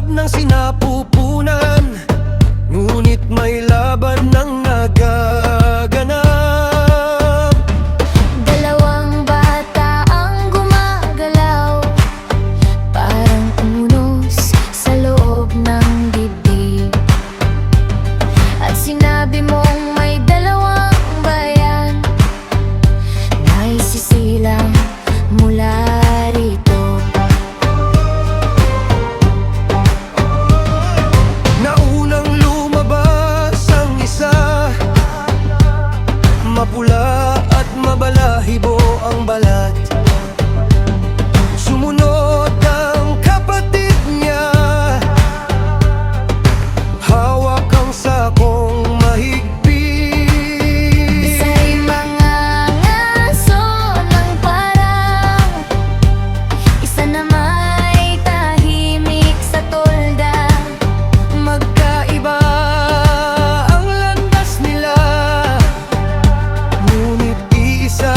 ng sinapupunan, ngunit may laban ng nagaganap. Dalawang bata ang gumagalaw, parang unos sa loob ng dibdib. At sinabi mong may dalawang bayan na isisilang mula rito. Naunang lumabas ang isa, mapula at mabalahibo ang balat. Sumunod ang kapatid niya, hawak ang sakong mahigpit. Isa'y mga ngaso ng parang, isa na may tahimik sa tolda. Magkaiba ang landas nila, ngunit iisa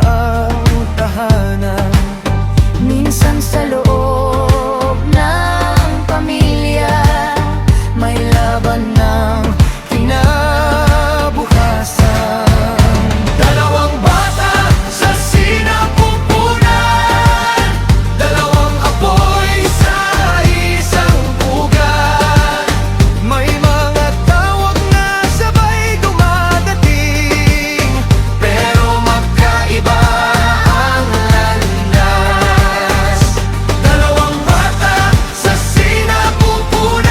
ang tahanan. Minsan sa loob ng pamilya, May laban ng kinabukasan. Dalawang bata sa sinapupunan, dalawang apoy sa isang ugat. May mga tawag na sabay dumadating, pero magkaiba ang landas. Dalawang bata sa sinapupunan,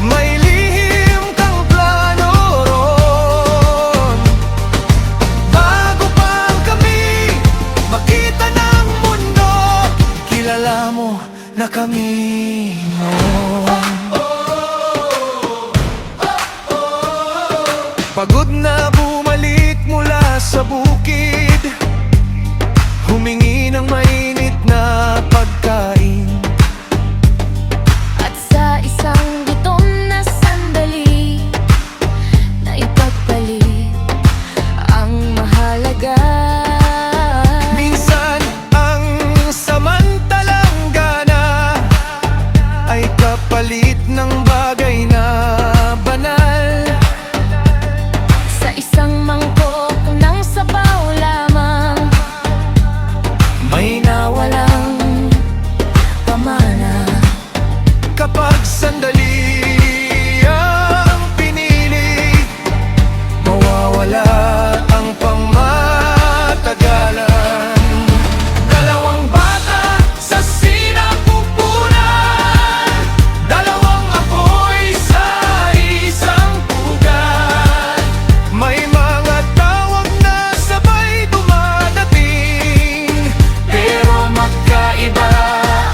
may lihim kang plano ron. Bago pa kami makita ng mundo, kilala mo na kami noon. Pagod na bumalik mula sa bukid, humingi ng mainit na pagkain. at sa isang gutom na sandali, na ipagpalit ang mahalaga. Minsan ang samantalang gana ay kapalit ng bagay na banal. Sa isang mangkok ng sabaw lamang, May nawalang pamana. kapag sandali ang pinili, mawawala ang pangmatagalan. Dalawang bata sa sinapupunan, dalawang apoy sa isang pugat. May mga tawag na sabay dumadating, pero magkaiba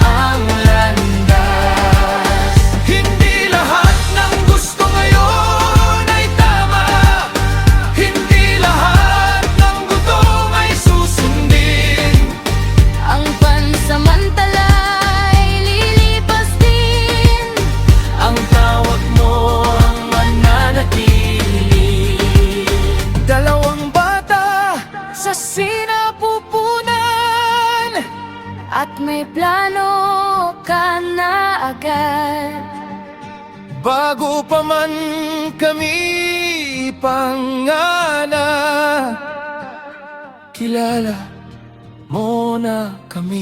ang landas. Hindi lahat ng gusto ngayon ay tama, hindi lahat ng gutom ay susundin. Ang pansamantala ay lilipas din, Ang tawag mo ang mananatili. Dalawang bata sa sinapupunan, at may plano ka na agad. bago pa man kami panganak, kilala mo na kami.